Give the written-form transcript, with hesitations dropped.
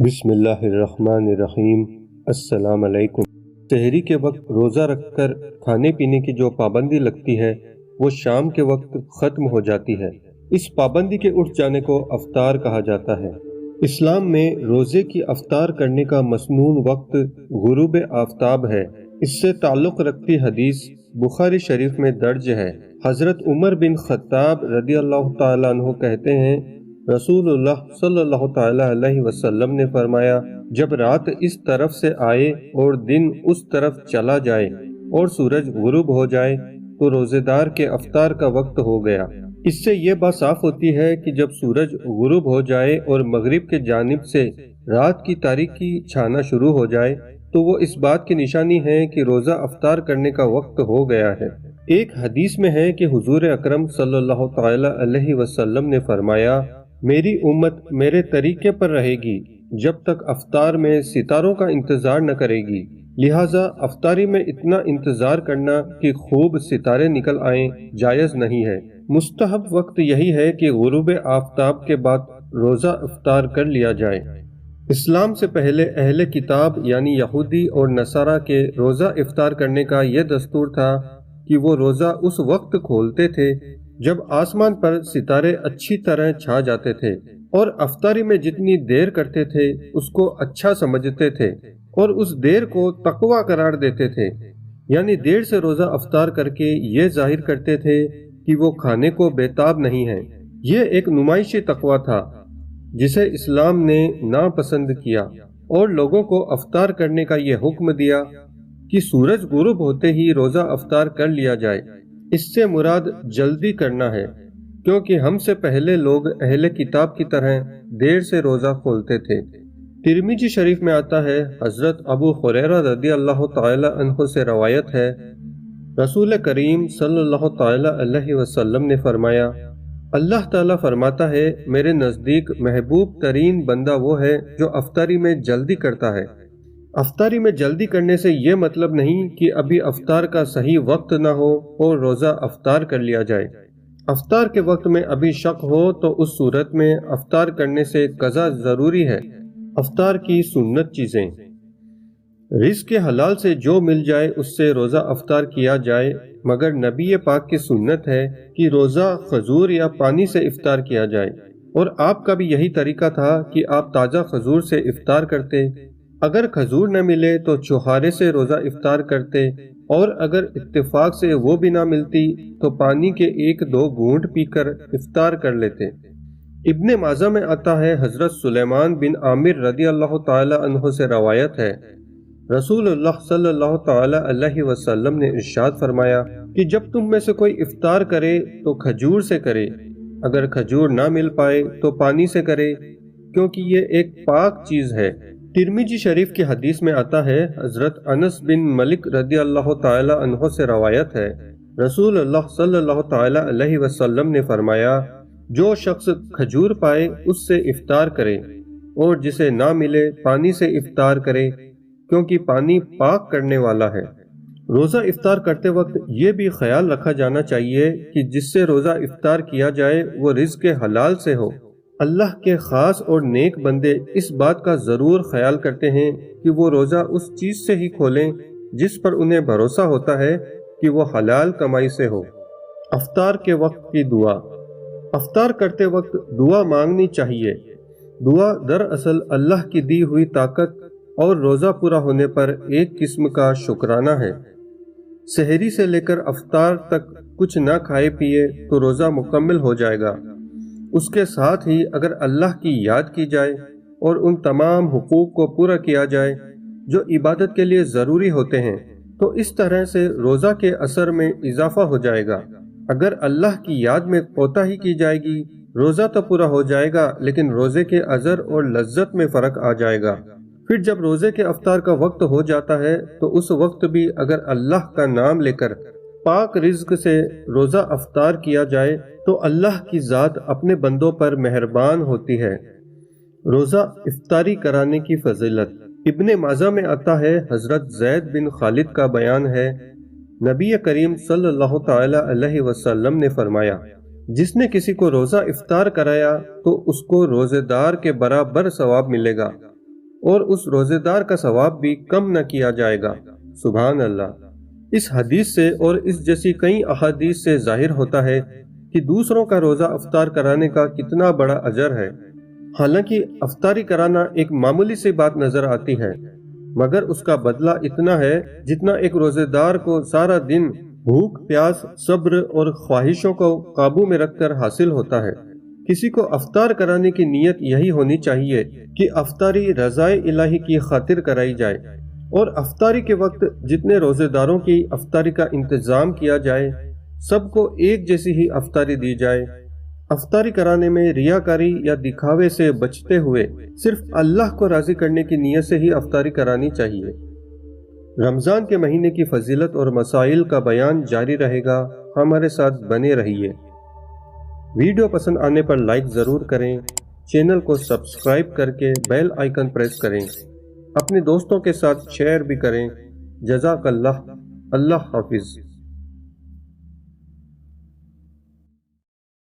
بسم اللہ الرحمن الرحیم۔ السلام علیکم۔ سحری کے وقت روزہ رکھ کر کھانے پینے کی جو پابندی لگتی ہے وہ شام کے وقت ختم ہو جاتی ہے۔ اس پابندی کے اٹھ جانے کو افطار کہا جاتا ہے۔ اسلام میں روزے کی افطار کرنے کا مسنون وقت غروب آفتاب ہے۔ اس سے تعلق رکھتی حدیث بخاری شریف میں درج ہے۔ حضرت عمر بن خطاب رضی اللہ تعالیٰ عنہ کہتے ہیں، رسول اللہ صلی اللہ تعالیٰ علیہ وسلم نے فرمایا، جب رات اس طرف سے آئے اور دن اس طرف چلا جائے اور سورج غروب ہو جائے تو روزے دار کے افطار کا وقت ہو گیا۔ اس سے یہ بات صاف ہوتی ہے کہ جب سورج غروب ہو جائے اور مغرب کے جانب سے رات کی تاریکی چھانا شروع ہو جائے تو وہ اس بات کی نشانی ہے کہ روزہ افطار کرنے کا وقت ہو گیا ہے۔ ایک حدیث میں ہے کہ حضور اکرم صلی اللہ تعالیٰ علیہ وسلم نے فرمایا، میری امت میرے طریقے پر رہے گی جب تک افطار میں ستاروں کا انتظار نہ کرے گی، لہٰذا افطاری میں اتنا انتظار کرنا کہ خوب ستارے نکل آئیں جائز نہیں ہے۔ مستحب وقت یہی ہے کہ غروب آفتاب کے بعد روزہ افطار کر لیا جائے۔ اسلام سے پہلے اہل کتاب یعنی یہودی اور نصارہ کے روزہ افطار کرنے کا یہ دستور تھا کہ وہ روزہ اس وقت کھولتے تھے جب آسمان پر ستارے اچھی طرح چھا جاتے تھے، اور افطاری میں جتنی دیر کرتے تھے اس کو اچھا سمجھتے تھے اور اس دیر کو تقویٰ قرار دیتے تھے، یعنی دیر سے روزہ افطار کر کے یہ ظاہر کرتے تھے کہ وہ کھانے کو بےتاب نہیں ہیں۔ یہ ایک نمائشی تقویٰ تھا جسے اسلام نے ناپسند کیا اور لوگوں کو افطار کرنے کا یہ حکم دیا کہ سورج غروب ہوتے ہی روزہ افطار کر لیا جائے۔ اس سے مراد جلدی کرنا ہے، کیونکہ ہم سے پہلے لوگ اہل کتاب کی طرح دیر سے روزہ کھولتے تھے۔ ترمذی شریف میں آتا ہے، حضرت ابو ہریرہ رضی اللہ تعالی عنہ سے روایت ہے، رسول کریم صلی اللہ تعالی علیہ وسلم نے فرمایا، اللہ تعالیٰ فرماتا ہے، میرے نزدیک محبوب ترین بندہ وہ ہے جو افطاری میں جلدی کرتا ہے۔ افطاری میں جلدی کرنے سے یہ مطلب نہیں کہ ابھی افطار کا صحیح وقت نہ ہو اور روزہ افطار کر لیا جائے۔ افطار کے وقت میں ابھی شک ہو تو اس صورت میں افطار کرنے سے قضا ضروری ہے۔ افطار کی سنت چیزیں، رزق حلال سے جو مل جائے اس سے روزہ افطار کیا جائے، مگر نبی پاک کی سنت ہے کہ روزہ کھجور یا پانی سے افطار کیا جائے، اور آپ کا بھی یہی طریقہ تھا کہ آپ تازہ کھجور سے افطار کرتے۔ اگر کھجور نہ ملے تو چھہارے سے روزہ افطار کرتے، اور اگر اتفاق سے وہ بھی نہ ملتی تو پانی کے 1-2 گھونٹ پی کر افطار کر لیتے۔ ابن ماجہ میں آتا ہے، حضرت سلیمان بن عامر رضی اللہ تعالی عنہ سے روایت ہے، رسول اللہ صلی اللہ تعالی علیہ وسلم نے ارشاد فرمایا کہ جب تم میں سے کوئی افطار کرے تو کھجور سے کرے، اگر کھجور نہ مل پائے تو پانی سے کرے، کیونکہ یہ ایک پاک چیز ہے۔ ترمذی شریف کی حدیث میں آتا ہے، حضرت انس بن مالک رضی اللہ تعالی عنہ سے روایت ہے، رسول اللہ صلی اللہ تعالی علیہ وسلم نے فرمایا، جو شخص کھجور پائے اس سے افطار کرے، اور جسے نہ ملے پانی سے افطار کرے، کیونکہ پانی پاک کرنے والا ہے۔ روزہ افطار کرتے وقت یہ بھی خیال رکھا جانا چاہیے کہ جس سے روزہ افطار کیا جائے وہ رزق حلال سے ہو۔ اللہ کے خاص اور نیک بندے اس بات کا ضرور خیال کرتے ہیں کہ وہ روزہ اس چیز سے ہی کھولیں جس پر انہیں بھروسہ ہوتا ہے کہ وہ حلال کمائی سے ہو۔ افطار کے وقت کی دعا، افطار کرتے وقت دعا مانگنی چاہیے۔ دعا دراصل اللہ کی دی ہوئی طاقت اور روزہ پورا ہونے پر ایک قسم کا شکرانہ ہے۔ سحری سے لے کر افطار تک کچھ نہ کھائے پیے تو روزہ مکمل ہو جائے گا۔ اس کے ساتھ ہی اگر اللہ کی یاد کی جائے اور ان تمام حقوق کو پورا کیا جائے جو عبادت کے لیے ضروری ہوتے ہیں تو اس طرح سے روزہ کے اثر میں اضافہ ہو جائے گا۔ اگر اللہ کی یاد میں کوتاہی کی جائے گی، روزہ تو پورا ہو جائے گا لیکن روزے کے اجر اور لذت میں فرق آ جائے گا۔ پھر جب روزے کے افطار کا وقت ہو جاتا ہے تو اس وقت بھی اگر اللہ کا نام لے کر پاک رزق سے روزہ افطار کیا جائے تو اللہ کی ذات اپنے بندوں پر مہربان ہوتی ہے۔ روزہ افطاری کرانے کی فضیلت، ابن ماجہ میں آتا ہے، حضرت زید بن خالد کا بیان ہے، نبی کریم صلی اللہ تعالی علیہ وسلم نے فرمایا، جس نے کسی کو روزہ افطار کرایا تو اس کو روزے دار کے برابر ثواب ملے گا، اور اس روزے دار کا ثواب بھی کم نہ کیا جائے گا۔ سبحان اللہ۔ اس حدیث سے اور اس جیسی کئی احادیث سے ظاہر ہوتا ہے کہ دوسروں کا روزہ افطار کرانے کا کتنا بڑا اجر ہے۔ حالانکہ افطاری کرانا ایک معمولی سی بات نظر آتی ہے، مگر اس کا بدلہ اتنا ہے جتنا ایک روزے دار کو سارا دن بھوک، پیاس، صبر اور خواہشوں کو قابو میں رکھ کر حاصل ہوتا ہے۔ کسی کو افطار کرانے کی نیت یہی ہونی چاہیے کہ افطاری رضائے الہی کی خاطر کرائی جائے، اور افطاری کے وقت جتنے روزے داروں کی افطاری کا انتظام کیا جائے سب کو ایک جیسی ہی افطاری دی جائے۔ افطاری کرانے میں ریاکاری یا دکھاوے سے بچتے ہوئے صرف اللہ کو راضی کرنے کی نیت سے ہی افطاری کرانی چاہیے۔ رمضان کے مہینے کی فضیلت اور مسائل کا بیان جاری رہے گا، ہمارے ساتھ بنے رہیے۔ ویڈیو پسند آنے پر لائک ضرور کریں، چینل کو سبسکرائب کر کے بیل آئیکن پریس کریں، اپنے دوستوں کے ساتھ شیئر بھی کریں۔ جزاک اللہ۔ اللہ حافظ۔